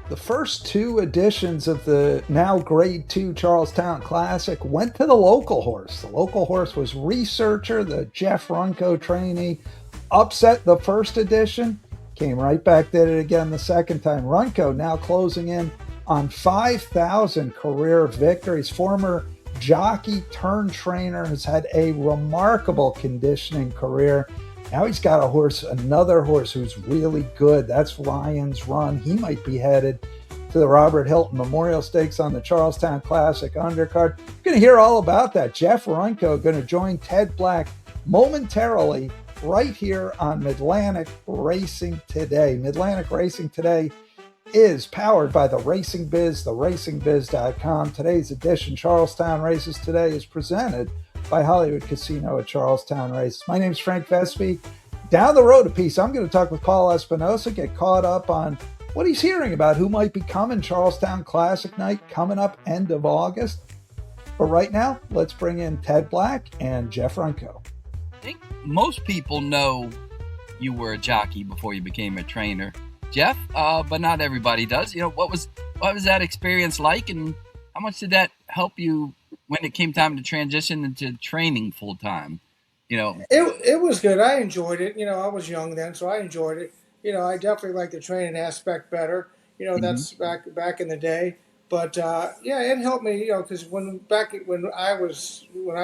The first two editions of the now Grade 2 Charlestown Classic went to the local horse. The local horse was Researcher, the Jeff Runco trainee. Upset the first edition, came right back, did it again the second time. Runco now closing in on 5,000 career victories. Former jockey turned trainer, has had a remarkable conditioning career. Now he's got a horse, another horse who's really good. That's Lion's Run. He might be headed to the Robert Hilton Memorial Stakes on the Charlestown Classic undercard. You're going to hear all about that. Jeff Runco going to join Ted Black momentarily right here on Midlantic Racing Today. Midlantic Racing Today is powered by the Racing Biz, the racingbiz.com. Today's edition, Charlestown Races Today, is presented by Hollywood Casino at Charlestown Races. My name's Frank Vespi. Down the road a piece, I'm going to talk with Paul Espinosa, get caught up on what he's hearing about who might be coming Charlestown Classic night coming up end of August. But right now, let's bring in Ted Black and Jeff Runco. I think most people know you were a jockey before you became a trainer, Jeff, but not everybody does. You know, what was that experience like, and how much did that help you when it came time to transition into training full time? You know, it was good. I enjoyed it. You know, I was young then, so I enjoyed it. You know, I definitely like the training aspect better. You know, that's back in the day. But yeah, it helped me. You know, because when I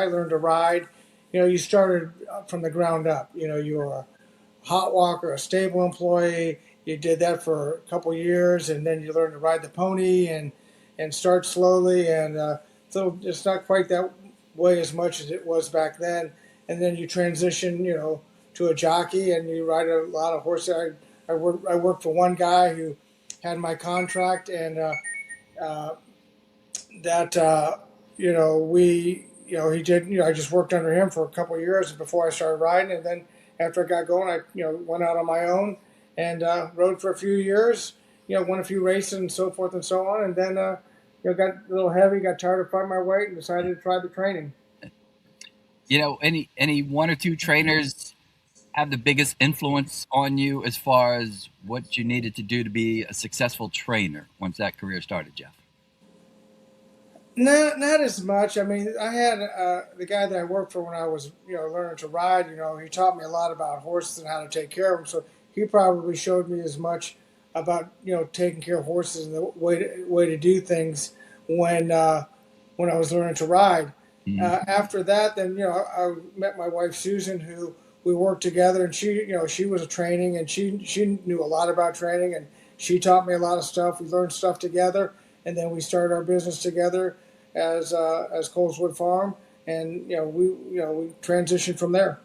learned to ride, you know, you started from the ground up. You know, you were a hot walker, a stable employee. You did that for a couple years, and then you learned to ride the pony and start slowly. And so it's not quite that way as much as it was back then. And then you transition, you know, to a jockey, and you ride a lot of horses. I worked for one guy who had my contract, and you know, he did. You know, I just worked under him for a couple of years before I started riding, and then after I got going, I went out on my own and rode for a few years. You know, won a few races and so forth and so on, and then got a little heavy, got tired of fighting my weight, and decided to try the training. You know, any one or two trainers have the biggest influence on you as far as what you needed to do to be a successful trainer once that career started, Jeff? Not as much. I mean, I had the guy that I worked for when I was, learning to ride. You know, he taught me a lot about horses and how to take care of them. So he probably showed me as much about taking care of horses and the way to do things when I was learning to ride. After that, then I met my wife Susan, who we worked together, and she was a training, and she knew a lot about training, and she taught me a lot of stuff. We learned stuff together, and then we started our business together as Coleswood Farm, and we transitioned from there.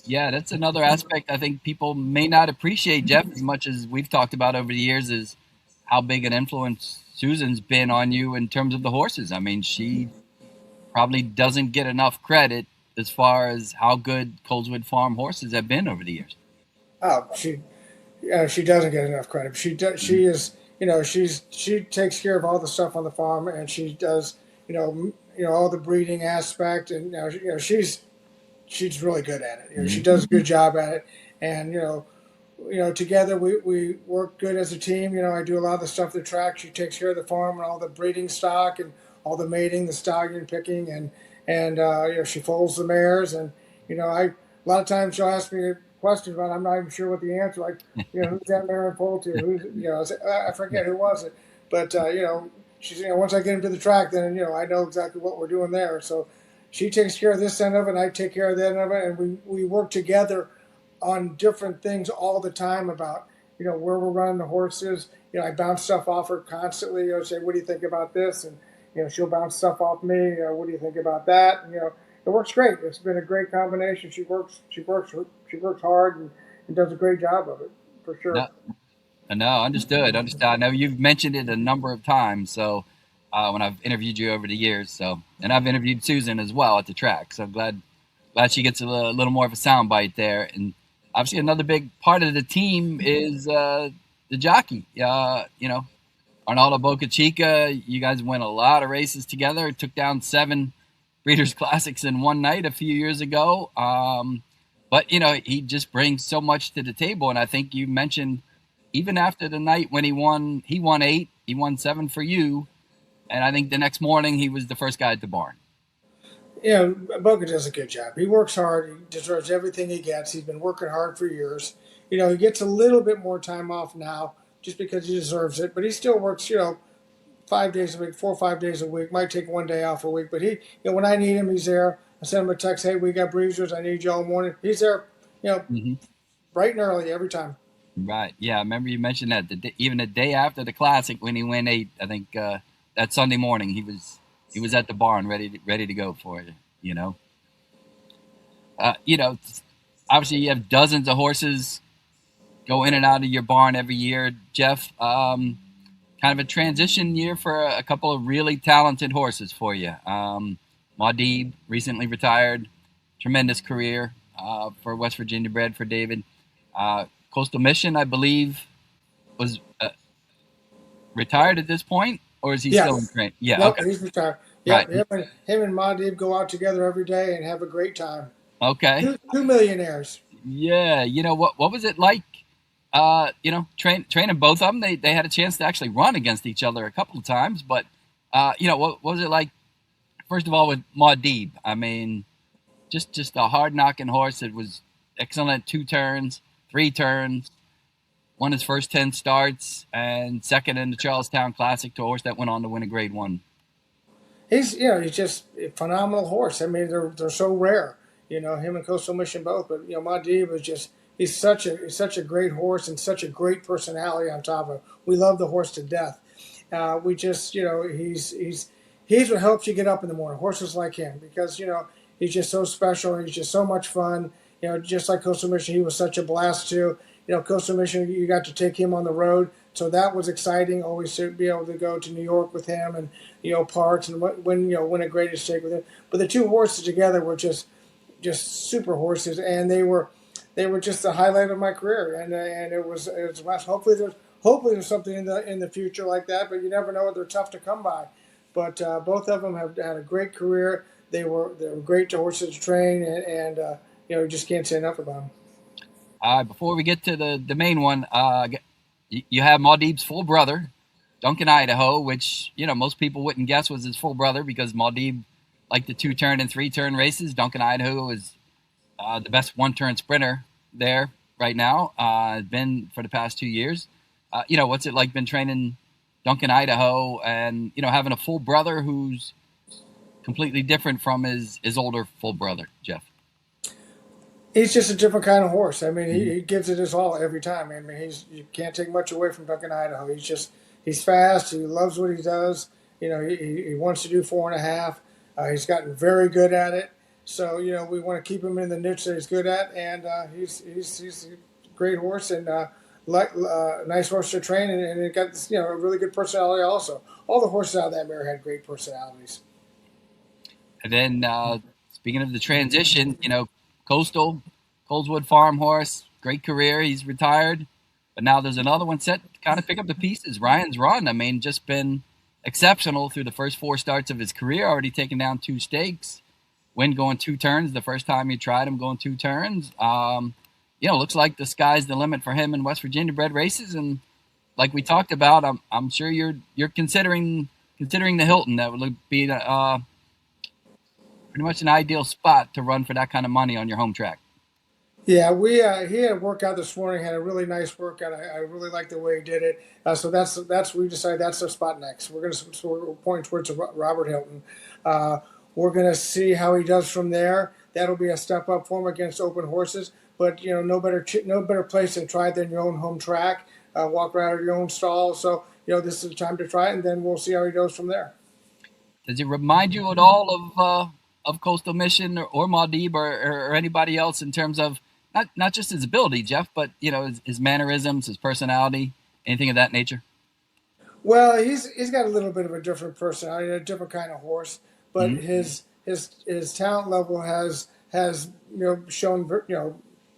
Yeah, that's another aspect I think people may not appreciate, Jeff, as much as we've talked about over the years, is how big an influence Susan's been on you in terms of the horses. I mean, she probably doesn't get enough credit as far as how good Coleswood Farm horses have been over the years. Oh, she doesn't get enough credit. She is, she takes care of all the stuff on the farm, and she does, all the breeding aspect, and she's really good at it. She does a good job at it, and together we work good as a team. I do a lot of the stuff at the track. She takes care of the farm and all the breeding stock and all the mating, the stallion picking, and she foals the mares, and a lot of times she'll ask me a question about I'm not even sure what the answer. Like, who's that mare in foal to? Who's I forget who was it, but she's once I get into the track, then I know exactly what we're doing there. So she takes care of this end of it, and I take care of that end of it, and we work together on different things all the time about where we're running the horses. I bounce stuff off her constantly. Say, what do you think about this? And she'll bounce stuff off me. What do you think about that? And, it works great. It's been a great combination. She works hard and does a great job of it, for sure. No, understood. I know you've mentioned it a number of times. So when I've interviewed you over the years, and I've interviewed Susan as well at the track. So I'm glad she gets a little more of a soundbite there. And obviously another big part of the team is the jockey. Arnaldo Boca Chica, you guys went a lot of races together, took down 7 Breeders' Classics in one night a few years ago. But he just brings so much to the table. And I think you mentioned, even after the night when he won 8, he won 7 for you, and I think the next morning he was the first guy at the barn. Yeah, Boca does a good job. He works hard. He deserves everything he gets. He's been working hard for years. He gets a little bit more time off now just because he deserves it, but he still works, 5 days a week, 4 or 5 days a week. Might take one day off a week, but when I need him, he's there. I send him a text, hey, we got breezers. I need you all morning. He's there, Mm-hmm. bright and early every time. Right. Yeah. I remember you mentioned that even the day after the classic when he went 8, I think that Sunday morning he was at the barn ready to go for you. You know. You know. Obviously, you have dozens of horses go in and out of your barn every year, Jeff. Kind of a transition year for a couple of really talented horses for you. Maudib recently retired, tremendous career for West Virginia bred for David. Coastal Mission, I believe, was retired at this point, or is he still in Yes. train? Yeah, Nope, okay, he's retired. right, Yep, him and Madib go out together every day and have a great time. okay, Two millionaires. yeah. You know what was it like? Training both of them. They had a chance to actually run against each other a couple of times, but what was it like? First of all, with Maudib, I mean, just a hard knocking horse that was excellent 2 turns, 3 turns, won his first 10 starts, and second in the Charlestown Classic to a horse that went on to win a Grade 1. He's just a phenomenal horse. I mean, they're so rare. Him and Coastal Mission both, but Madib is just he's such a great horse and such a great personality on top of it. We love the horse to death. We just he's what helps you get up in the morning. Horses like him because he's just so special. He's just so much fun. Just like Coastal Mission, he was such a blast too. Coastal Mission, you got to take him on the road, so that was exciting. Always to be able to go to New York with him and parts and win a great stake with him. But the two horses together were just super horses, and they were just the highlight of my career. And it was hopefully there's something in the future like that, but you never know. They're tough to come by. But both of them have had a great career. They were great to horses to train, and you just can't say enough about them. Before we get to the main one, you have Maudib's full brother, Duncan Idaho, which most people wouldn't guess was his full brother because Maudib liked the 2-turn and 3-turn races. Duncan Idaho is the best 1-turn sprinter there right now. Been for the past 2 years. What's it like been training Duncan Idaho and having a full brother who's completely different from his older full brother, Jeff? He's just a different kind of horse. I mean, Mm-hmm. he gives it his all every time. I mean, you can't take much away from Duncan Idaho. He's fast. He loves what he does. He wants to do 4.5. He's gotten very good at it. So we want to keep him in the niche that he's good at, and he's a great horse and nice horse to train, and it got a really good personality also. All the horses out of that mare had great personalities. And then speaking of the transition, Coastal, Coleswood Farm horse, great career. He's retired, but now there's another one set to kind of pick up the pieces. Ryan's Run, I mean, just been exceptional through the first 4 starts of his career. Already taken down 2 stakes. Win going 2 turns. The first time he tried him going 2 turns. Looks like the sky's the limit for him in West Virginia bred races. And like we talked about, I'm sure you're considering the Hilton. That would be pretty much an ideal spot to run for that kind of money on your home track. Yeah, he had a workout this morning. Had a really nice workout. I really like the way he did it. So that's we decided that's the spot next. We're pointing towards Robert Hilton. We're gonna see how he does from there. That'll be a step up for him against open horses. But no better place to try it than your own home track. Walk around your own stall. So this is the time to try it, and then we'll see how he goes from there. Does it remind you at all of Coastal Mission or Maudib or anybody else in terms of not just his ability, Jeff, but his mannerisms, his personality, anything of that nature? Well, he's got a little bit of a different personality, a different kind of horse, but Mm-hmm. his talent level has shown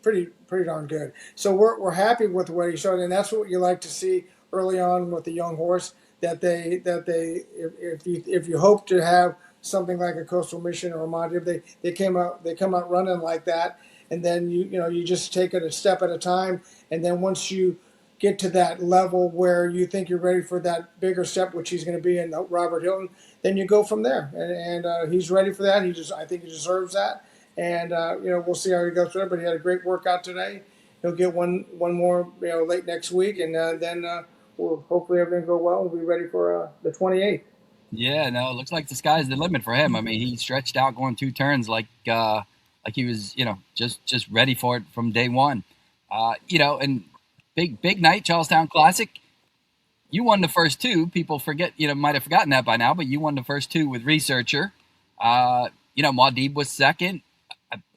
pretty darn good. So we're happy with what he showed, and that's what you like to see early on with the young horse. That they if you hope to have something like a Coastal Mission or a Madib, they come out running like that, and then you just take it a step at a time, and then once you get to that level where you think you're ready for that bigger step, which he's going to be in Robert Hilton, then you go from there. And he's ready for that. I think he deserves that. And we'll see how he goes through it. But he had a great workout today. He'll get one more late next week, and then we'll hopefully everything go well and we'll be ready for the 28th. Yeah, no, it looks like the sky's the limit for him. I mean, he stretched out going 2 turns like he was, just ready for it from day one. And big night, Charlestown Classic. You won the first 2. People forget, might have forgotten that by now, but you won the first 2 with Researcher. Maudib was second,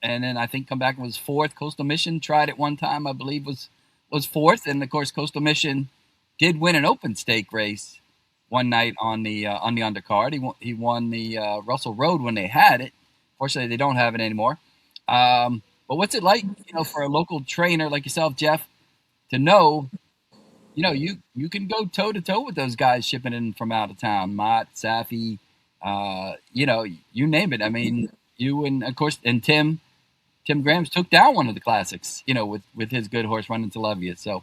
and then I think come back and was fourth. Coastal Mission tried it one time, I believe was fourth, and of course Coastal Mission did win an open stake race one night on the undercard. He won the Russell Road when they had it. Fortunately, they don't have it anymore. But what's it like, for a local trainer like yourself, Jeff, to know, you can go toe to toe with those guys shipping in from out of town, Mott, Safi, you name it. I mean, you and of course, and Tim Grams took down one of the classics, with his good horse running to love you. So,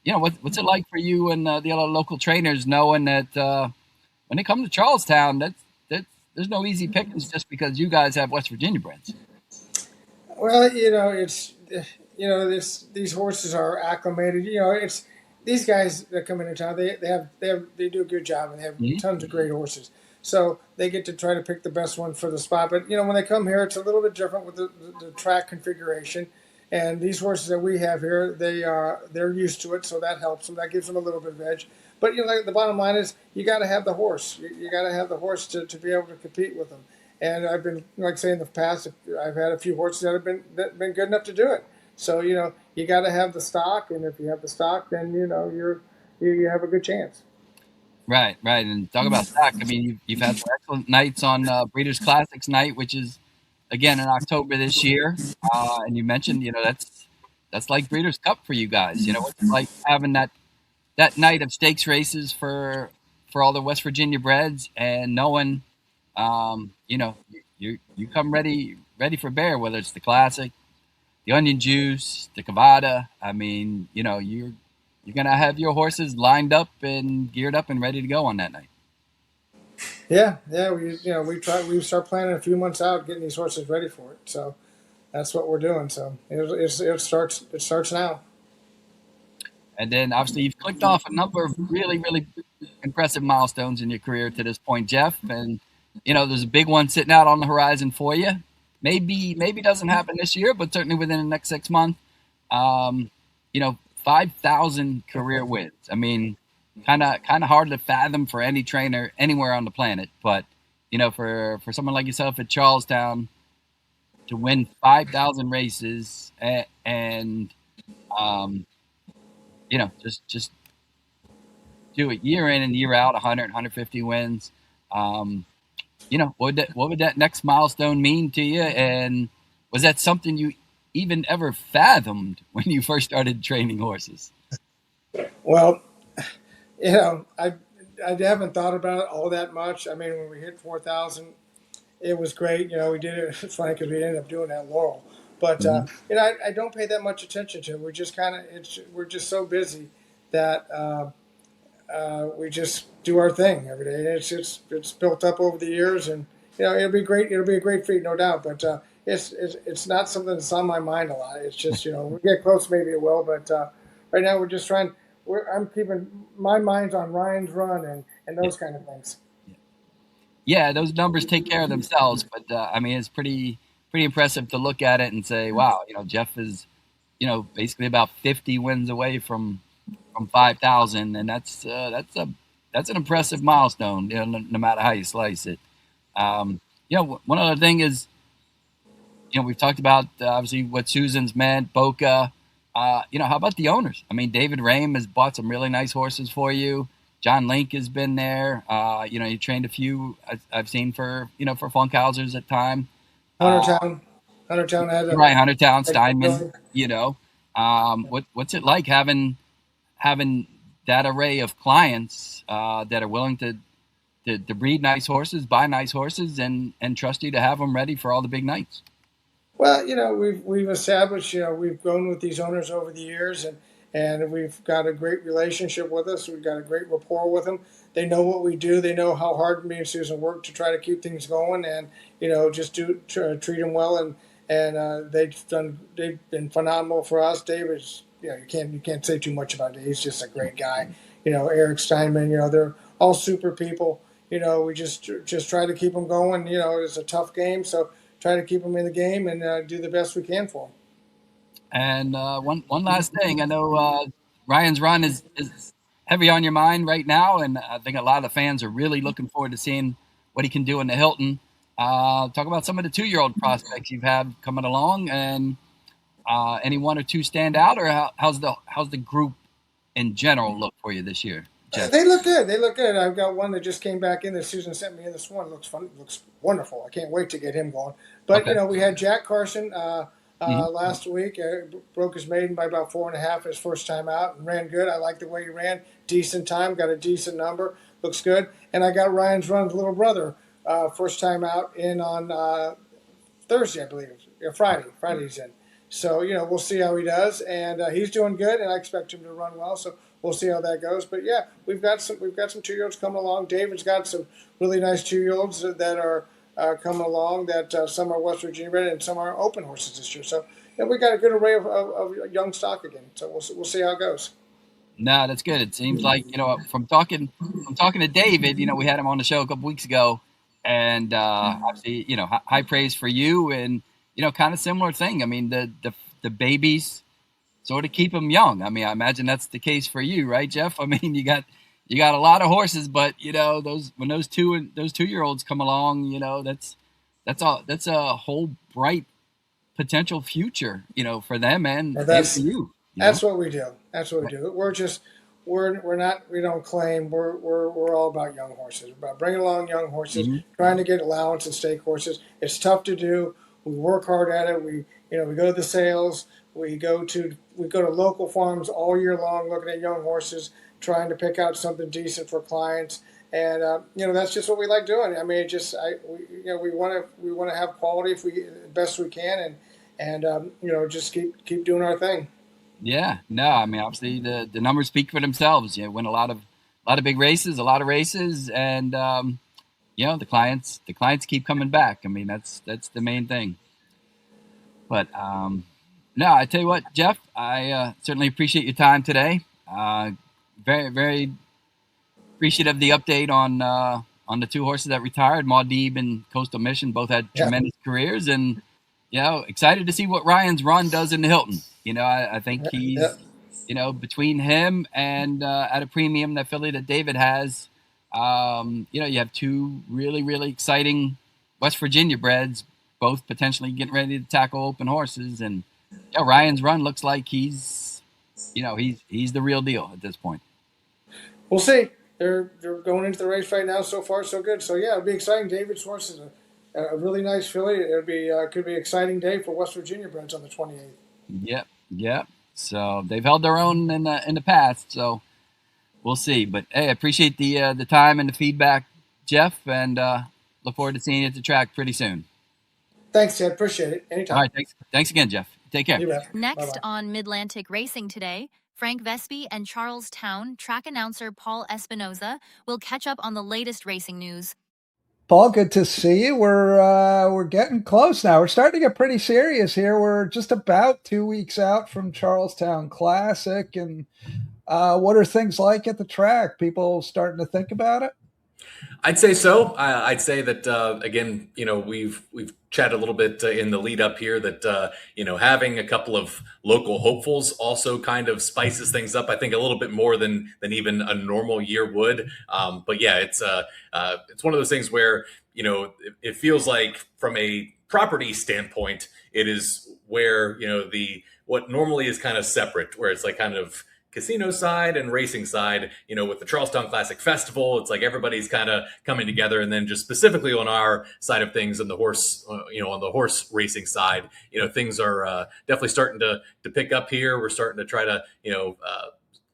what's it like for you and the other local trainers knowing that when they come to Charlestown, that there's no easy pickings just because you guys have West Virginia breds. Well, it's these horses are acclimated. It's these guys that come into town. They do a good job and they have tons of great horses. So they get to try to pick the best one for the spot. But when they come here, it's a little bit different with the track configuration. And these horses that we have here, they're used to it, so that helps them. That gives them a little bit of edge. But the bottom line is you got to have the horse. You got to have the horse to be able to compete with them. And I've been, like I say, in the past, I've had a few horses that have been good enough to do it. So you got to have the stock, and if you have the stock, then you have a good chance. Right. And talk about stock. I mean, you've had some excellent nights on Breeders' Classics night, which is again in October this year. And you mentioned, that's like Breeders' Cup for you guys. It's like having that night of stakes races for all the West Virginia breds, and knowing, you come ready for bear, whether it's the Classic, the Onion Juice, the Cavada. I mean, you're gonna have your horses lined up and geared up and ready to go on that night. Yeah. We start planning a few months out, getting these horses ready for it. So that's what we're doing. So it starts now. And then obviously you've clicked off a number of really, really impressive milestones in your career to this point, Jeff. And there's a big one sitting out on the horizon for you. Maybe doesn't happen this year, but certainly within the next 6 months. 5,000 career wins. I mean, kind of hard to fathom for any trainer anywhere on the planet. But for someone like yourself at Charlestown to win 5,000 races and just do it year in and year out, 100, 150 wins. What would that next milestone mean to you? And was that something you even ever fathomed when you first started training horses? Well, I haven't thought about it all that much. I mean, when we hit 4,000, it was great. We did it. It's funny because we ended up doing that Laurel. But I don't pay that much attention to it. We're just so busy that we just do our thing every day. It's built up over the years, and it'll be great. It'll be a great feat, no doubt. But it's not something that's on my mind a lot. It's just we get close, maybe it will. But right now we're just trying. I'm keeping my mind's on Ryan's Run and those kind of things. Yeah, those numbers take care of themselves. But I mean, it's pretty impressive to look at it and say, wow, Jeff is, basically about 50 wins away from 5,000, and that's an impressive milestone, no matter how you slice it. One other thing is, we've talked about obviously what Susan's meant, Boca. How about the owners? I mean, David Rame has bought some really nice horses for you. John Link has been there. You trained a few I've seen for Funkhausers at time. Huntertown had right, Huntertown, Steinman. What's it like having that array of clients that are willing to breed nice horses, buy nice horses, and trust you to have them ready for all the big nights? Well, we've established, we've grown with these owners over the years, and we've got a great relationship with us. We've got a great rapport with them. They know what we do. They know how hard me and Susan work to try to keep things going, and just treat them well. And they've been phenomenal for us. David's you can't say too much about it. He's just a great guy. Eric Steinman. They're all super people. We just try to keep them going. It's a tough game, so try to keep them in the game and do the best we can for them. And one last thing, I know Ryan's run is heavy on your mind right now, and I think a lot of the fans are really looking forward to seeing what he can do in the Hilton. Talk about some of the 2-year-old prospects you've had coming along, and any one or two stand out, or how's the group in general look for you this year, Jeff? They look good. They look good. I've got one that just came back in that Susan sent me in this one. Looks fun. Looks wonderful. I can't wait to get him going. But Okay. we had Jack Carson last week. Broke his maiden by about 4.5 his first time out and ran good. I like the way he ran. Decent time. Got a decent number. Looks good. And I got Ryan's Run's little brother first time out in on Thursday, I believe. Friday. Friday's in. So we'll see how he does, and he's doing good, and I expect him to run well. So we'll see how that goes. But yeah, we've got some 2-year-olds coming along. David's got some really nice 2-year-olds that are coming along. That some are West Virginia bred and some are open horses this year. So we got a good array of young stock again. So we'll see how it goes. No, that's good. It seems like from talking to David, we had him on the show a couple weeks ago, and obviously high praise for you, and kind of similar thing. I mean the babies sort of keep them young. I mean, I imagine that's the case for you, right, Jeff? I mean, you got a lot of horses, but those 2-year-olds come along, that's a whole bright potential future, for them and for you. That's what we do. That's what we do. We don't claim. We're all about young horses. We're about bringing along young horses, trying to get allowance and stake horses. It's tough to do. We work hard at it. We go to the sales. We go to local farms all year long, looking at young horses, trying to pick out something decent for clients. And that's just what we like doing. I mean, we want to have quality best we can, and just keep doing our thing. Yeah, no, I mean, obviously the numbers speak for themselves. Win a lot of big races, and the clients keep coming back. I mean, that's the main thing. But no, I tell you what, Jeff, I certainly appreciate your time today. Very, very appreciative of the update on the 2 horses that retired. Maudib and Coastal Mission both had tremendous careers, and excited to see what Ryan's Run does in the Hilton. I think he's between him and at a premium, that filly that David has. You have 2 really, really exciting West Virginia breds, both potentially getting ready to tackle open horses, and Ryan's Run looks like he's the real deal at this point. We'll see. They're going into the race right now. So far, so good. So yeah, it'll be exciting. David's horse is a really nice filly. It'll be could be an exciting day for West Virginia breds on the 28th. Yep. So they've held their own in the past. So we'll see. But hey, I appreciate the time and the feedback, Jeff, and look forward to seeing you at the track pretty soon. Thanks, Ted. Appreciate it. Anytime. All right. Thanks again, Jeff. Take care. Next Bye-bye. on Midlantic Racing Today, Frank Vespi and Charles Town track announcer Paul Espinosa will catch up on the latest racing news. Paul, good to see you. We're getting close now. We're starting to get pretty serious here. We're just about 2 weeks out from Charlestown Classic, and what are things like at the track? People starting to think about it? I'd say so. I'd say that again, we've chatted a little bit in the lead up here that having a couple of local hopefuls also kind of spices things up. I think a little bit more than even a normal year would. But yeah, it's one of those things where it feels like from a property standpoint, it is where what normally is kind of separate, where it's like kind of casino side and racing side, with the Charlestown Classic Festival, it's like everybody's kind of coming together. And then just specifically on our side of things, on the horse, on the horse racing side, things are definitely starting to pick up here. We're starting to try to,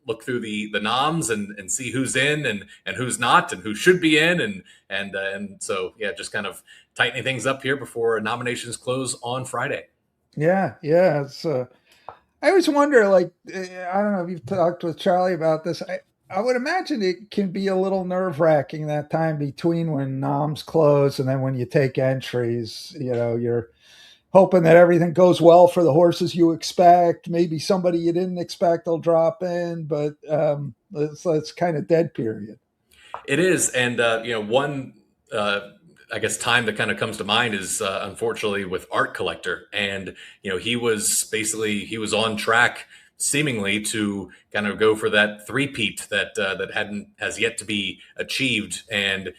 look through the noms and see who's in and who's not and who should be in. And so, yeah, just kind of tightening things up here before nominations close on Friday. Yeah. It's, I always wonder, like, I don't know if you've talked with Charlie about this. I would imagine it can be a little nerve wracking that time between when noms close and then when you take entries. You know, you're hoping that everything goes well for the horses you expect. Maybe somebody you didn't expect will drop in, but it's kind of dead period. It is, and one I guess time that kind of comes to mind is unfortunately with Art Collector, and he was on track seemingly to kind of go for that three-peat that hadn't has yet to be achieved, and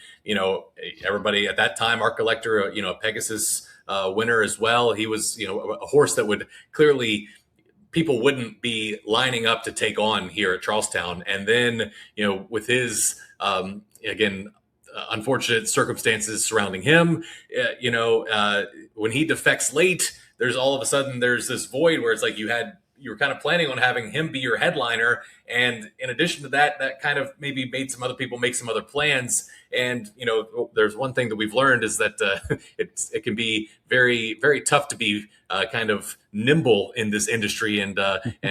everybody at that time, Art Collector, a Pegasus winner as well. He was a horse that would clearly people wouldn't be lining up to take on here at Charlestown. And then, with his, again, unfortunate circumstances surrounding him, when he defects late, there's all of a sudden there's this void where it's like you were kind of planning on having him be your headliner. And in addition to that, that kind of maybe made some other people make some other plans. And, there's one thing that we've learned is that it can be very, very tough to be kind of nimble in this industry and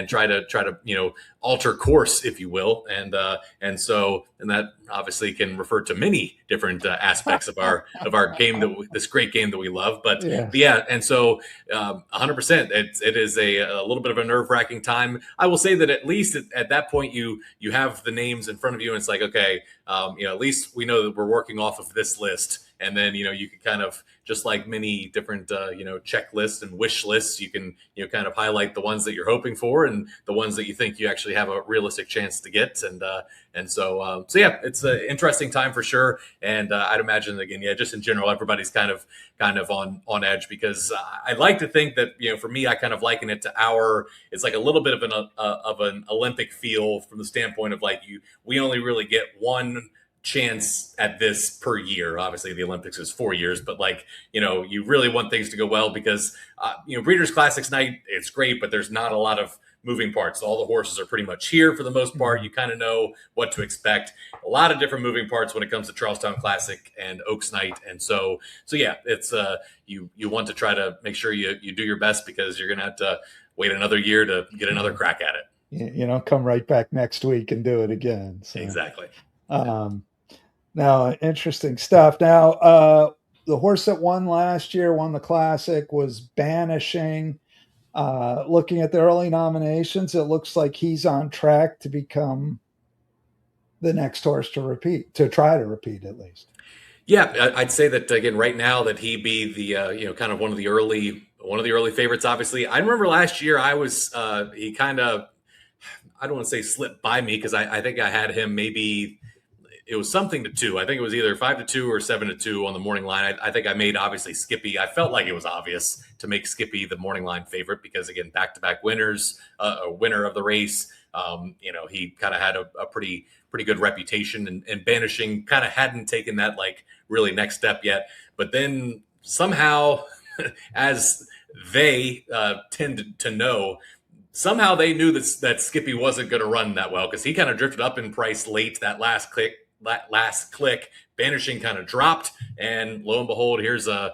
try to alter course, if you will, and that obviously can refer to many different aspects of our game, this great game that we love. But yeah, and so 100%, it is a little bit of a nerve wracking time. I will say that at least at that point you have the names in front of you, and it's like, okay, at least we know that we're working off of this list. And then, you can kind of, just like many different, checklists and wish lists, you can, kind of highlight the ones that you're hoping for and the ones that you think you actually have a realistic chance to get. And so yeah, it's an interesting time for sure. And I'd imagine, again, just in general, everybody's kind of on edge, because I like to think that, for me, I kind of liken it to it's like a little bit of an Olympic feel, from the standpoint of like we only really get one chance at this per year. Obviously the Olympics is 4 years, but you really want things to go well, because Breeders' Classics night, it's great, but there's not a lot of moving parts. All the horses are pretty much here for the most part. You kind of know what to expect. A lot of different moving parts when it comes to Charlestown Classic and Oaks Night. And so yeah, it's you want to try to make sure you do your best, because you're gonna have to wait another year to get another crack at it. Come right back next week and do it again. So, exactly. Now, interesting stuff. Now, the horse that won last year, won the Classic, was Banishing. Looking at the early nominations, it looks like he's on track to become the next horse to try to repeat at least. Yeah, I'd say that again right now that he be the kind of one of the early favorites. Obviously, I remember last year he kind of, I don't want to say slipped by me, because I think I had him maybe. It was something to 2. I think it was either 5-2 or 7-2 on the morning line. I think I made obviously Skippy. I felt like it was obvious to make Skippy the morning line favorite, because again, back-to-back winners, a winner of the race. He kind of had a pretty good reputation, and Banishing kind of hadn't taken that really next step yet. But then somehow, as they tend to know, somehow they knew that Skippy wasn't going to run that well, because he kind of drifted up in price late. That last click, Banishing kind of dropped, and lo and behold, here's a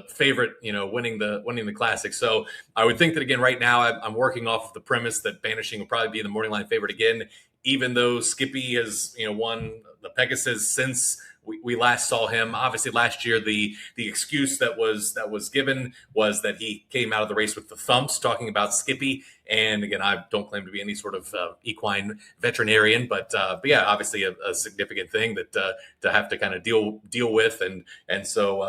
favorite, winning the Classic. So I would think that again, right now, I'm working off of the premise that Banishing will probably be the morning line favorite again, even though Skippy has won the Pegasus since we last saw him. Obviously last year, the excuse that was given was that he came out of the race with the thumps, talking about Skippy. And again, I don't claim to be any sort of equine veterinarian, but yeah, obviously a significant thing that to have to kind of deal with. And so,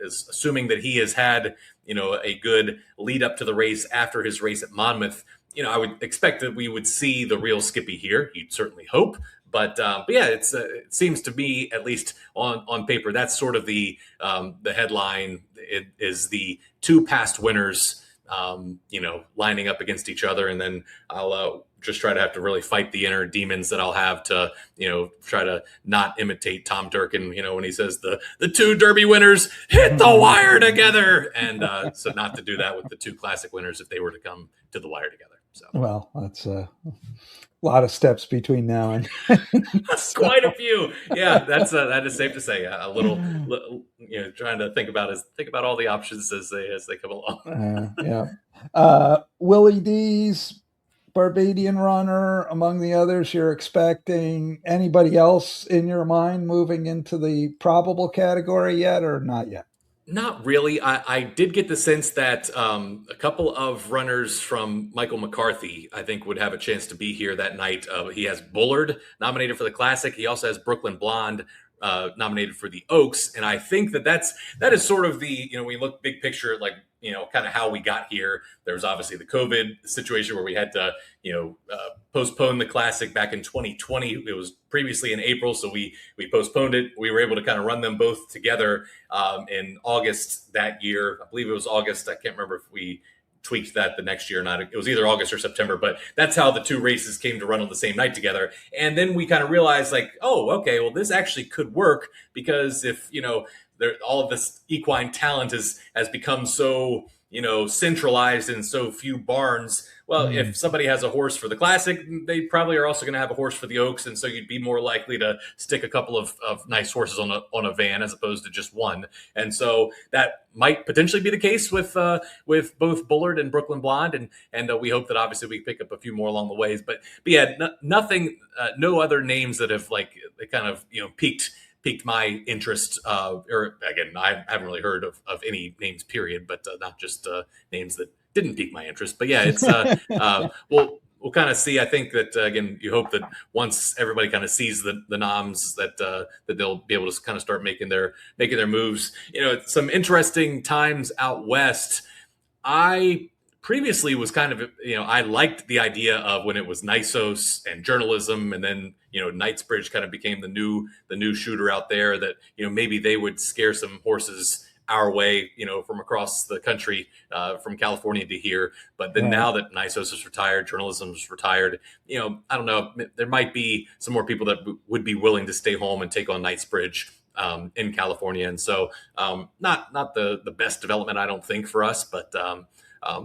assuming that he has had, a good lead up to the race after his race at Monmouth, I would expect that we would see the real Skippy here. You'd certainly hope. But yeah, it seems to me, at least on paper, that's sort of the headline. It is the 2 past winners, lining up against each other, and then I'll just try to have to really fight the inner demons that I'll have to, try to not imitate Tom Durkin, when he says the 2 Derby winners hit the wire together, and so not to do that with the 2 Classic winners if they were to come to the wire together. So well, that's a lot of steps between now and that's quite a few. Yeah, that is safe to say. A little trying to think about all the options as they come along. Yeah. Willie D's Barbadian runner among the others you're expecting. Anybody else in your mind moving into the probable category yet, or not yet? Not really. I did get the sense that a couple of runners from Michael McCarthy, I think, would have a chance to be here that night. He has Bullard nominated for the Classic. He also has Brooklyn Blonde nominated for the Oaks. And I think that is sort of the, when you look big picture, like, kind of how we got here. There was obviously the COVID situation where we had to, postpone the Classic back in 2020. It was previously in April, so we postponed it. We were able to kind of run them both together in August that year. I believe it was August. I can't remember if we tweaked that the next year or not. It was either August or September, but that's how the two races came to run on the same night together. And then we kind of realized, like, oh, okay, well, this actually could work, because if, all of this equine talent has become so, centralized in so few barns. Well, if somebody has a horse for the Classic, they probably are also going to have a horse for the Oaks, and so you'd be more likely to stick a couple of nice horses on a van as opposed to just one. And so that might potentially be the case with both Bullard and Brooklyn Blonde, and we hope that obviously we pick up a few more along the ways. But yeah, nothing, no other names that have kind of piqued my interest. Or again, I haven't really heard of any names, period, but not just names that didn't pique my interest. But yeah, it's we'll kind of see. I think that again, you hope that once everybody kind of sees the noms, that they'll be able to kind of start making their moves. Some interesting times out west. I previously was kind of, I liked the idea of when it was Nisos and journalism, and then, Knightsbridge kind of became the new shooter out there, that, maybe they would scare some horses our way, from across the country, from California to here. But then now that Nisos is retired, journalism is retired, I don't know, there might be some more people that would be willing to stay home and take on Knightsbridge in California. And so not the best development, I don't think, for us, but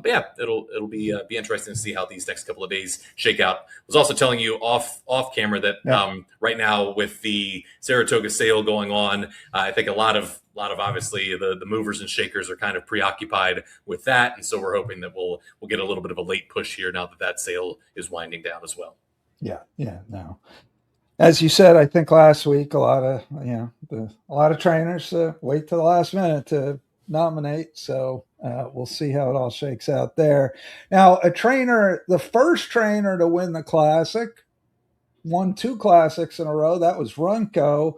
yeah, it'll be interesting to see how these next couple of days shake out. I was also telling you off camera that right now, with the Saratoga sale going on, I think a lot of obviously the movers and shakers are kind of preoccupied with that, and so we're hoping that we'll get a little bit of a late push here now that sale is winding down as well. Yeah, no. As you said, I think last week, a lot of trainers wait till the last minute to nominate. So we'll see how it all shakes out there. Now, the first trainer to win the Classic, won 2 Classics in a row. That was Runco.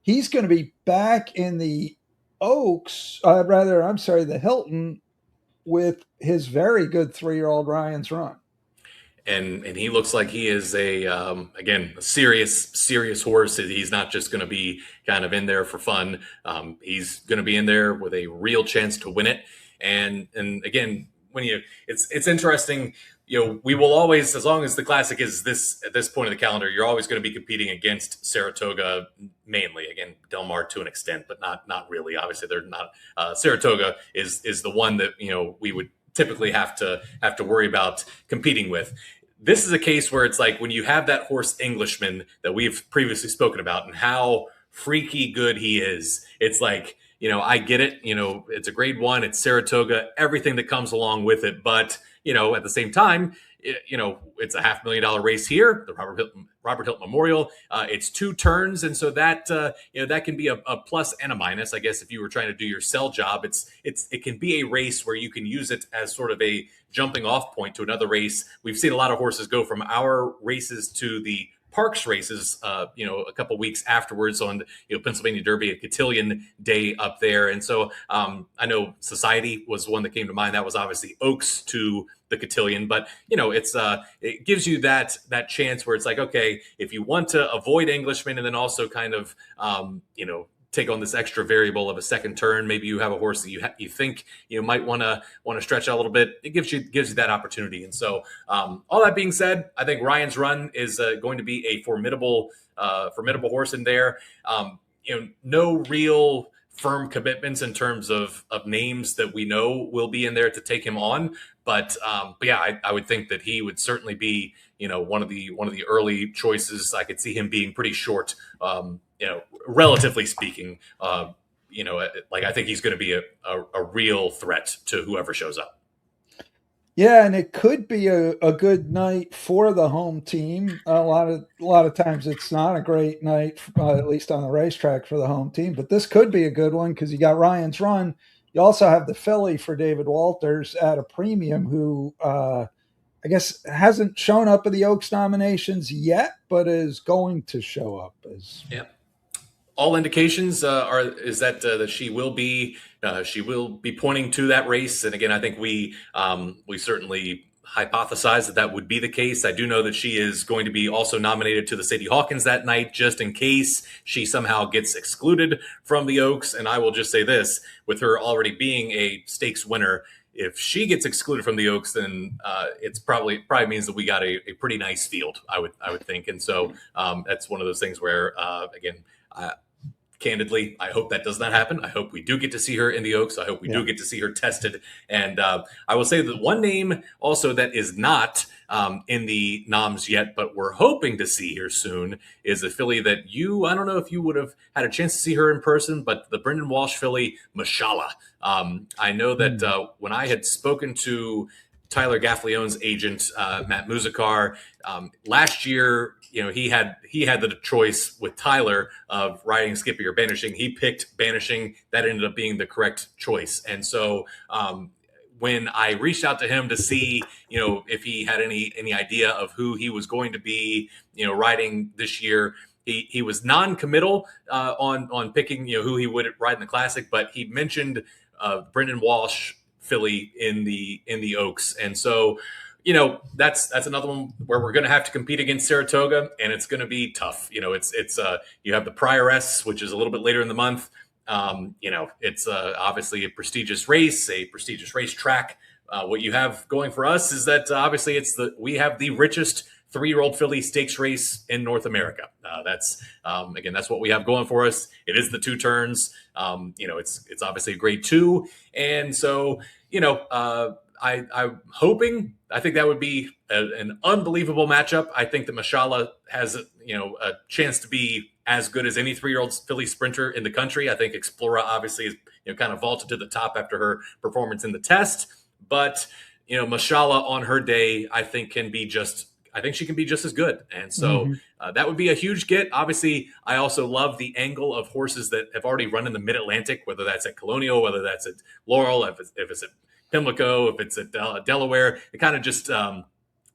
He's going to be back in the Oaks, the Hilton, with his very good 3-year-old Ryan's Run. And he looks like he is a serious horse. He's not just going to be kind of in there for fun. He's going to be in there with a real chance to win it. And again, it's interesting. We will always, as long as the Classic is at this point of the calendar, you're always going to be competing against Saratoga mainly. Again, Del Mar to an extent, but not really. Obviously, they're not. Saratoga is the one that we would typically have to worry about competing with. This is a case where it's like when you have that horse Englishman that we've previously spoken about and how freaky good he is. It's like, I get it. It's a grade 1. It's Saratoga, everything that comes along with it. But, at the same time, it's a $500,000 race here, the Robert Hilton Memorial. It's 2 turns, and so that that can be a plus and a minus, I guess. If you were trying to do your sell job, it can be a race where you can use it as sort of a jumping off point to another race. We've seen a lot of horses go from our races to the Parks races, a couple weeks afterwards on, Pennsylvania Derby at Cotillion Day up there. And so I know Society was one that came to mind. That was obviously Oaks to the Cotillion, but it gives you that chance where it's like, okay, if you want to avoid Englishmen and then also kind of, take on this extra variable of a second turn, maybe you have a horse that you think might want to stretch out a little bit. It gives you that opportunity. And so all that being said, I think Ryan's Run is going to be a formidable horse in there. No real firm commitments in terms of names that we know will be in there to take him on. But yeah, I would think that he would certainly be, one of the early choices. I could see him being pretty short, relatively speaking. I think he's going to be a real threat to whoever shows up. Yeah, and it could be a good night for the home team. A lot of times it's not a great night, at least on the racetrack for the home team. But this could be a good one because you got Ryan's Run. You also have the filly for David Walters at a premium, who I guess hasn't shown up at the Oaks nominations yet, but is going to show up as. Yeah. All indications is that she will be pointing to that race. And again, I think we certainly hypothesized that would be the case. I do know that she is going to be also nominated to the Sadie Hawkins that night, just in case she somehow gets excluded from the Oaks. And I will just say this: with her already being a stakes winner, if she gets excluded from the Oaks, then it's probably means that we got a pretty nice field. I would think. And so that's one of those things where again. Candidly, I hope that does not happen. I hope we do get to see her in the Oaks. I hope we do get to see her tested. And I will say that one name also that is not in the noms yet, but we're hoping to see here soon, is a filly that I don't know if you would have had a chance to see her in person, but the Brendan Walsh filly, Mashallah. I know that when I had spoken to Tyler Gaffleone's agent, Matt Muzikar, last year, he had the choice with Tyler of riding Skippy or Banishing. He picked Banishing. That ended up being the correct choice. And so when I reached out to him to see, if he had any idea of who he was going to be, riding this year, he was non-committal on picking, who he would ride in the Classic, but he mentioned Brendan Walsh filly in the Oaks. And so, that's another one where we're going to have to compete against Saratoga, and it's going to be tough. It's you have the Prioress, which is a little bit later in the month. It's obviously a prestigious racetrack. What you have going for us is that obviously we have the richest 3-year-old filly stakes race in North America. That's what we have going for us. It is the 2 turns. It's obviously a grade 2, and so I'm hoping. I think that would be an unbelievable matchup. I think that Mashallah has a chance to be as good as any 3-year-old filly sprinter in the country. I think Explora obviously is kind of vaulted to the top after her performance in the test, but Mashallah on her day, I think she can be just as good. And so that would be a huge get. Obviously, I also love the angle of horses that have already run in the Mid-Atlantic, whether that's at Colonial, whether that's at Laurel, if it's at Pimlico, if it's at Delaware. It kind of just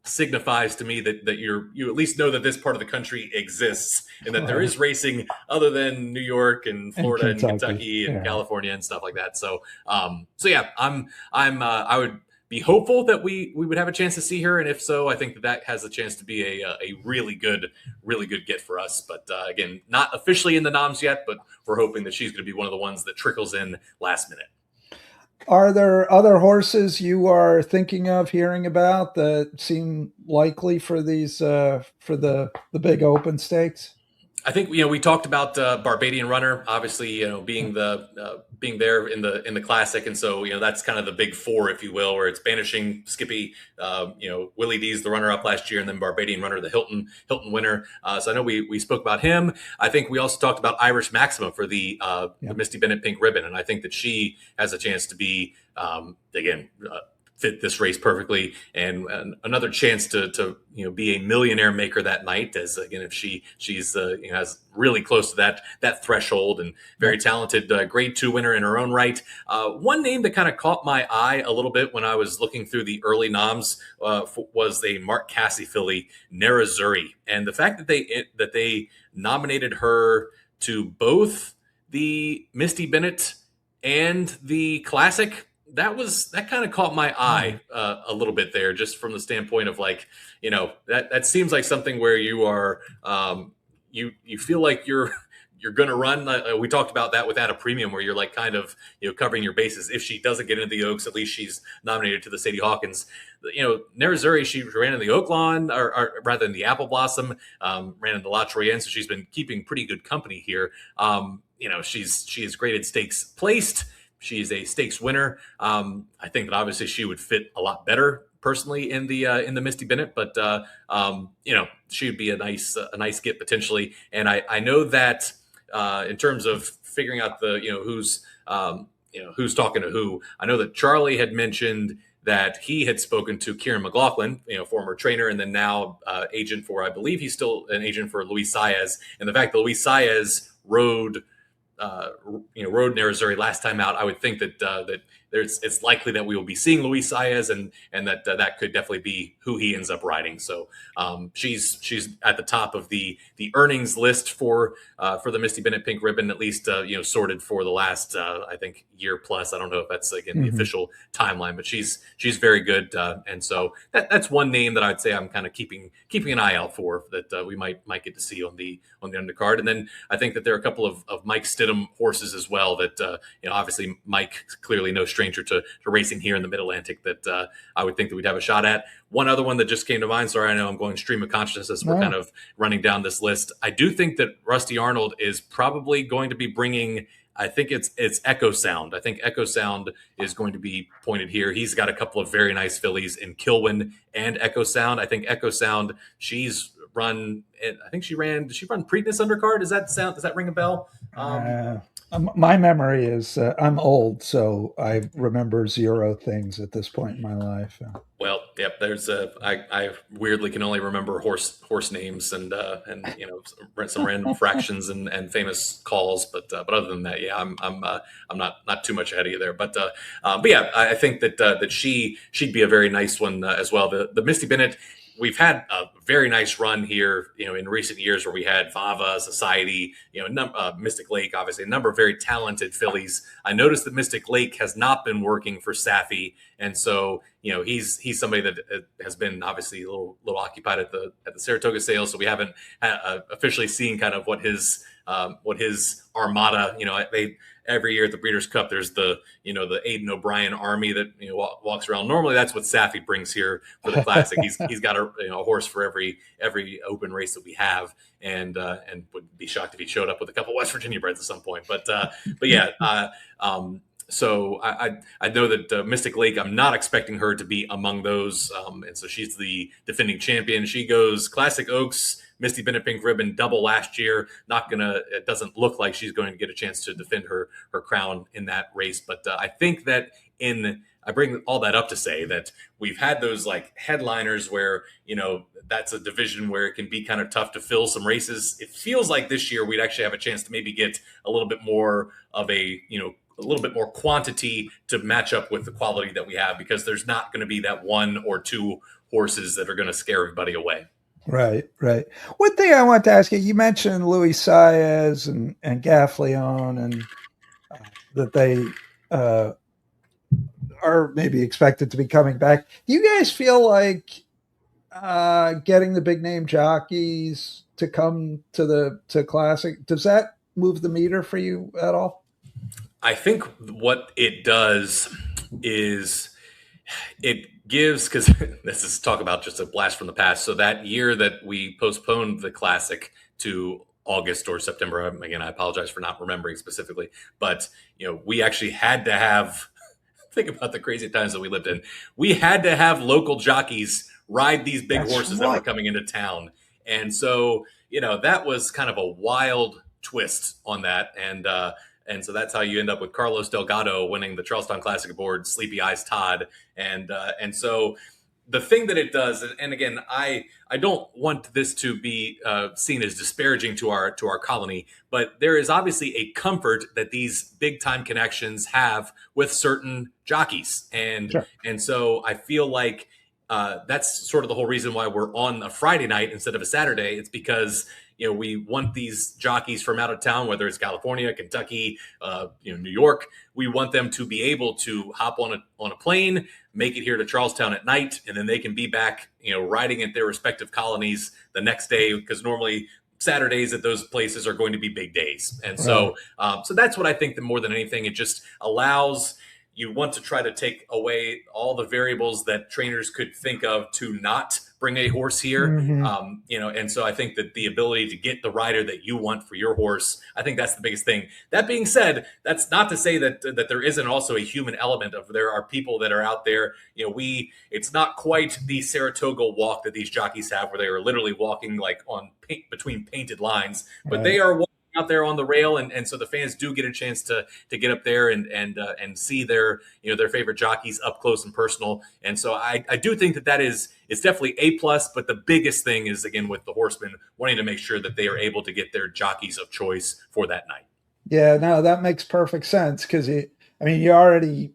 signifies to me that you at least know that this part of the country exists and that there is racing other than New York and Florida and Kentucky and California and stuff like that. So yeah, I would be hopeful that we would have a chance to see her, and if so, I think that has a chance to be a really good get for us. But again, not officially in the noms yet, but we're hoping that she's going to be one of the ones that trickles in last minute. Are there other horses you are thinking of hearing about that seem likely for these for the big open stakes? I think we talked about Barbadian Runner, obviously being being there in the Classic, and so that's kind of the big 4, if you will, where it's Banishing, Skippy, Willie D's the runner up last year, and then Barbadian Runner, the Hilton winner. So I know we spoke about him. I think we also talked about Irish Maxima for the Misty Bennett Pink Ribbon, and I think that she has a chance to be fit this race perfectly, and another chance to be a millionaire maker that night, as again if she's has really close to that threshold, and very talented grade 2 winner in her own right. One name that kind of caught my eye a little bit when I was looking through the early noms was a Mark Cassie filly, Nerazzurri, and the fact that they nominated her to both the Misty Bennett and the Classic. That kind of caught my eye a little bit there, just from the standpoint of that seems like something where you are you feel like you're going to run. We talked about that with At a Premium, where you're kind of covering your bases. If she doesn't get into the Oaks, at least she's nominated to the Sadie Hawkins. Nerazzurri, she ran in the Oaklawn, or rather in the Apple Blossom, ran in the La Troyenne, so she's been keeping pretty good company here. She is graded stakes placed. She's a stakes winner. I think that obviously she would fit a lot better personally in the Misty Bennett, but she would be a nice get potentially. And I know that in terms of figuring out who's talking to who, I know that Charlie had mentioned that he had spoken to Kieran McLaughlin, former trainer, and then now agent for, I believe he's still an agent for Luis Saez. And the fact that Luis Saez rode in Arizona last time out, I would think that it's likely that we will be seeing Luis Saez, and that could definitely be who he ends up riding. So she's at the top of the earnings list for the Misty Bennett Pink Ribbon, at least sorted for the last I think year plus. I don't know if that's again the official timeline, but she's very good, and so that's one name that I'd say I'm kind of keeping an eye out for, that we might get to see on the undercard. And then I think that there are a couple of Mike Stidham horses as well that obviously Mike, clearly no stranger to racing here in the Mid-Atlantic, that I would think that we'd have a shot at. One other one that just came to mind, sorry, I know I'm going stream of consciousness as we're kind of running down this list. I do think that Rusty Arnold is probably going to be bringing, I think it's Echo Sound. I think Echo Sound is going to be pointed here. He's got a couple of very nice fillies in Kilwin and Echo Sound. I think Echo Sound, she's run, I think did she run Preakness undercard? Does that ring a bell? My memory is I'm old, so I remember zero things at this point in my life. Well, yep. There's I weirdly can only remember horse names and some random fractions and famous calls, but other than that, yeah, I'm not too much ahead of you there. But yeah, I think that she'd be a very nice one as well. The Misty Bennett. We've had a very nice run here, in recent years, where we had Fava, Society, Mystic Lake, obviously a number of very talented fillies. I noticed that Mystic Lake has not been working for Safi, and so he's somebody that has been obviously a little occupied at the Saratoga sales, so we haven't officially seen kind of what his armada. Every year at the Breeders' Cup, there's the Aidan O'Brien army that walks around. Normally, that's what Safi brings here for the Classic. He's got a horse for every open race that we have, and would be shocked if he showed up with a couple West Virginia breds at some point. But yeah. So I know that Mystic Lake, I'm not expecting her to be among those, and so she's the defending champion. She goes Classic Oaks, Misty Bennett Pink Ribbon double last year. It doesn't look like she's going to get a chance to defend her crown in that race. But I think that I bring all that up to say that we've had those like headliners where, that's a division where it can be kind of tough to fill some races. It feels like this year we'd actually have a chance to maybe get a little bit more of a little bit more quantity to match up with the quality that we have, because there's not going to be that one or two horses that are going to scare everybody away. Right. One thing I want to ask you mentioned Luis Saez and Gaffleon, and that they are maybe expected to be coming back. Do you guys feel like getting the big name jockeys to come to Classic, does that move the meter for you at all? I think what it does is it gives, because this is talk about just a blast from the past. So that year that we postponed the Classic to August or September, again, I apologize for not remembering specifically, but we actually had to have, think about the crazy times that we lived in. We had to have local jockeys ride these big horses that were coming into town. And so, that was kind of a wild twist on that. And so that's how you end up with Carlos Delgado winning the Charlestown Classic aboard Sleepy Eyes Todd. And so the thing that it does, and again, I don't want this to be seen as disparaging to our colony, but there is obviously a comfort that these big time connections have with certain jockeys. And so I feel like that's sort of the whole reason why we're on a Friday night instead of a Saturday. It's because we want these jockeys from out of town, whether it's California, Kentucky, New York. We want them to be able to hop on a plane, make it here to Charlestown at night, and then they can be back, riding at their respective colonies the next day, because normally Saturdays at those places are going to be big days. And so that's what I think that more than anything, it just allows. You want to try to take away all the variables that trainers could think of to not bring a horse here. And so I think that the ability to get the rider that you want for your horse, I think that's the biggest thing. That being said, that's not to say that there isn't also a human element of, there are people that are out there, it's not quite the Saratoga walk that these jockeys have, where they are literally walking like between painted lines, but they are walking out there on the rail, and so the fans do get a chance to get up there and see their their favorite jockeys up close and personal. And so I do think that is it's definitely a plus. But the biggest thing is, again, with the horsemen wanting to make sure that they are able to get their jockeys of choice for that night. Yeah, no, that makes perfect sense because you already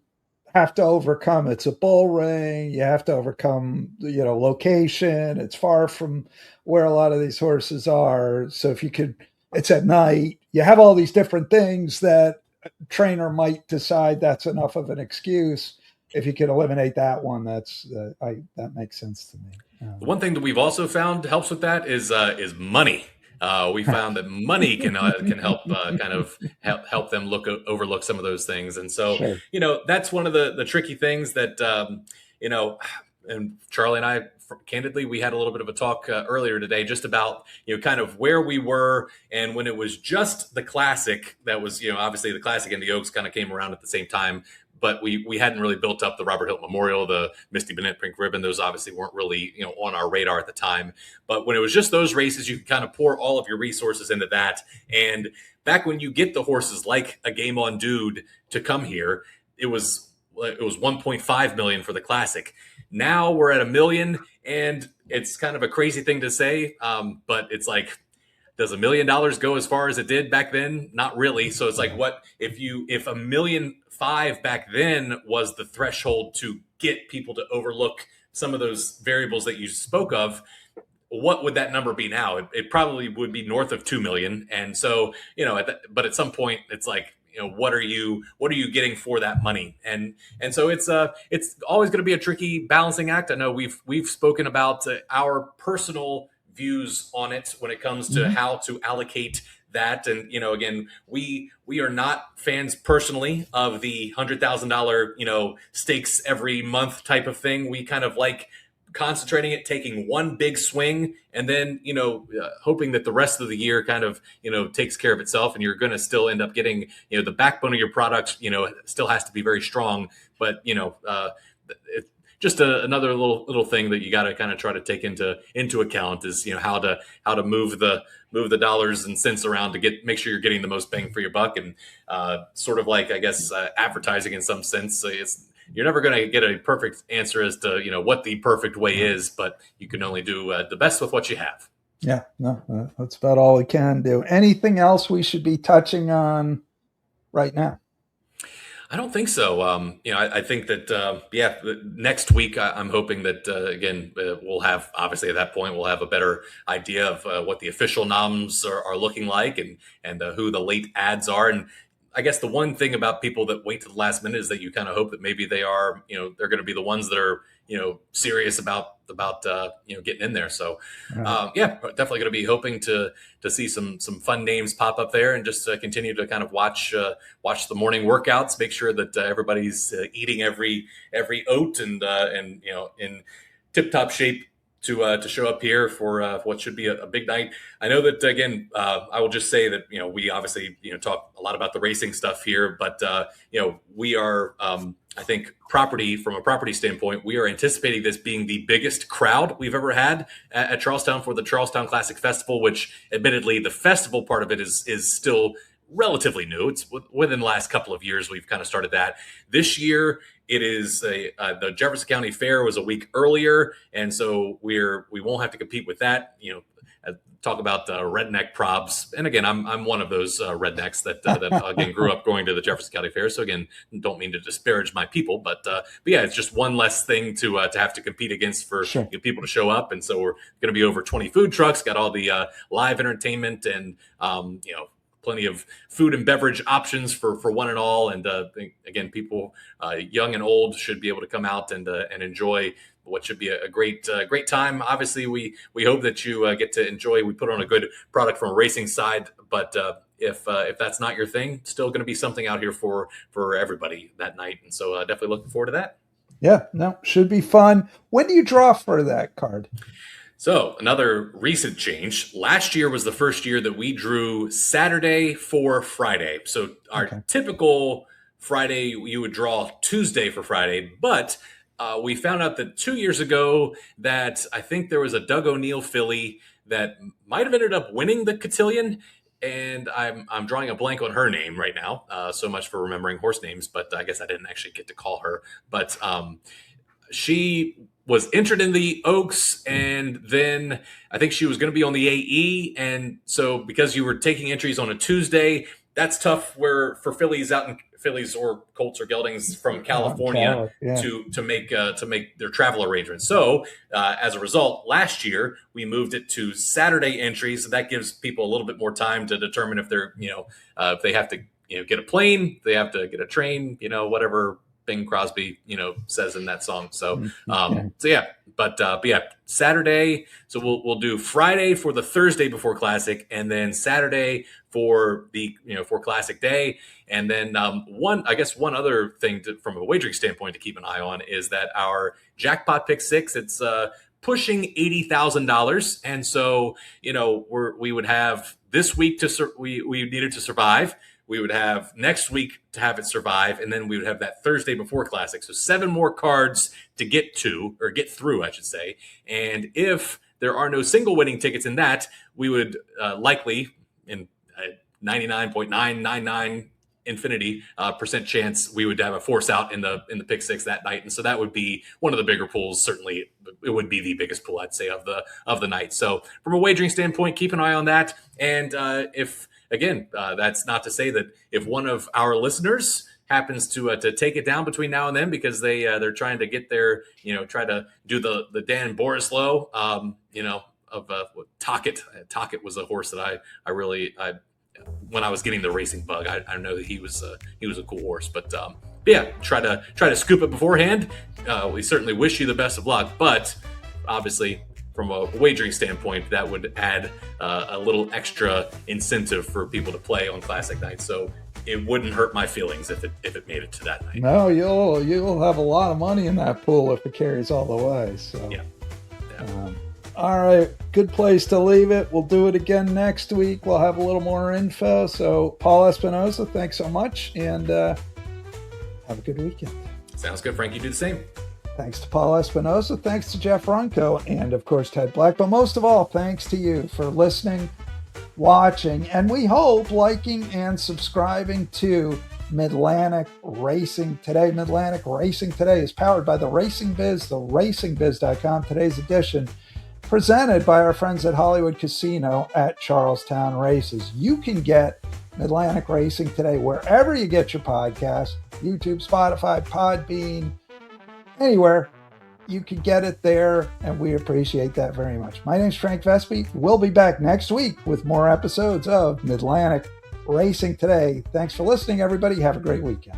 have to overcome. It's a bull ring. You have to overcome, location. It's far from where a lot of these horses are. So if you could, it's at night. You have all these different things that a trainer might decide that's enough of an excuse. If you could eliminate that one, that makes sense to me. The one thing that we've also found helps with that is money. We found that money can help kind of help them overlook some of those things. And so, Sure. That's one of the tricky things that, and Charlie and I, candidly, we had a little bit of a talk earlier today just about, kind of where we were. And when it was just the Classic, that was, obviously the Classic and the Oaks kind of came around at the same time. But we hadn't really built up the Robert Hilton Memorial, the Misty Bennett Pink Ribbon. Those obviously weren't really, on our radar at the time. But when it was just those races, you could kind of pour all of your resources into that. And back when you get the horses like a Game On Dude to come here, it was 1.5 million for the Classic. Now we're at $1 million, and it's kind of a crazy thing to say, but it's like, does $1 million go as far as it did back then? Not really. So it's like, what if $1.5 million back then was the threshold to get people to overlook some of those variables that you spoke of, what would that number be now? It probably would be north of 2 million. And so, but at some point it's like, what are you getting for that money? And so it's always going to be a tricky balancing act. I know we've spoken about our personal views on it when it comes to how to allocate that. And, again, we are not fans personally of the $100,000, stakes every month type of thing. We kind of like concentrating it, taking one big swing, and then, hoping that the rest of the year kind of, takes care of itself. And you're going to still end up getting, the backbone of your product, still has to be very strong. But, just another little thing that you got to kind of try to take into account is how to move the dollars and cents around to make sure you're getting the most bang for your buck, and sort of like, I guess, advertising in some sense. You're never going to get a perfect answer as to what the perfect way is, but you can only do the best with what you have. Yeah, no, that's about all we can do. Anything else we should be touching on right now? I don't think so. I think that, next week, I'm hoping that, again, we'll have, obviously at that point, we'll have a better idea of what the official noms are looking like, and who the late ads are. And I guess the one thing about people that wait to the last minute is that you kind of hope that maybe they are, they're going to be the ones that are, serious about getting in there. So, definitely going to be hoping to see some fun names pop up there, and just continue to kind of watch the morning workouts, make sure that everybody's eating every oat and in tip top shape to show up here for what should be a big night. I know that, again, I will just say that, we obviously, talk a lot about the racing stuff here, but, we are, I think, from a property standpoint, we are anticipating this being the biggest crowd we've ever had at Charlestown for the Charlestown Classic Festival, which admittedly the festival part of it is still relatively new. It's within the last couple of years we've kind of started that. This year it is the Jefferson County Fair was a week earlier, and so we won't have to compete with that. Talk about redneck probs, and again, I'm one of those rednecks that again grew up going to the Jefferson County Fair. So again, don't mean to disparage my people, but yeah, it's just one less thing to have to compete against for people to show up. And so we're going to be over 20 food trucks, got all the live entertainment, and plenty of food and beverage options for one and all. And again, people young and old should be able to come out and enjoy what should be a great time. Obviously, we hope that you get to enjoy. We put on a good product from a racing side, but if that's not your thing, still going to be something out here for everybody that night. And so definitely looking forward to that. Yeah, no, should be fun. When do you draw for that card? So another recent change. Last year was the first year that we drew Saturday for Friday. So our typical Friday, you would draw Tuesday for Friday, but we found out that 2 years ago that I think there was a Doug O'Neill filly that might have ended up winning the cotillion. and I'm drawing a blank on her name right now. So much for remembering horse names, but I guess I didn't actually get to call her. But she was entered in the Oaks, and then I think she was going to be on the AE. And so because you were taking entries on a Tuesday, that's tough for fillies or colts or geldings from California to make their travel arrangements. So as a result, last year we moved it to Saturday entries. So that gives people a little bit more time to determine if they're if they have to get a plane, they have to get a train, whatever Bing Crosby, says in that song. So, but Saturday. So we'll do Friday for the Thursday before Classic, and then Saturday for the for Classic Day. And then one other thing from a wagering standpoint to keep an eye on is that our jackpot pick six. It's pushing $80,000, and so we would have this week we needed to survive. We would have next week to have it survive, and then we would have that Thursday before Classic. So 7 more cards to get through, I should say. And if there are no single winning tickets in that, we would likely, in 99.999 infinity percent chance, we would have a force out in the pick six that night. And so that would be one of the bigger pools. Certainly, it would be the biggest pool, I'd say, of the night. So from a wagering standpoint, keep an eye on that. And that's not to say that if one of our listeners happens to take it down between now and then because they're trying to get their try to do the Dan Borislow of Tocket. Tocket was a horse that I really when I was getting the racing bug, I know that he was a cool horse, but try to scoop it beforehand. We certainly wish you the best of luck, but obviously, from a wagering standpoint, that would add a little extra incentive for people to play on Classic night. So it wouldn't hurt my feelings if it made it to that night. No, you'll have a lot of money in that pool if it carries all the way. So yeah. All right, good place to leave it. We'll do it again next week. We'll have a little more info. So Paul Espinosa, thanks so much, and have a good weekend. Sounds good, Frank. You do the same. Thanks to Paul Espinosa, thanks to Jeff Runco, and of course Ted Black. But most of all, thanks to you for listening, watching, and we hope liking and subscribing to Midlantic Racing Today. Midlantic Racing Today is powered by the Racing Biz, the racingbiz.com. Today's edition presented by our friends at Hollywood Casino at Charlestown Races. You can get Midlantic Racing Today wherever you get your podcast, YouTube, Spotify, Podbean, anywhere. You can get it there, and we appreciate that very much. My name's Frank Vespi. We'll be back next week with more episodes of Midlantic Racing Today. Thanks for listening, everybody. Have a great weekend.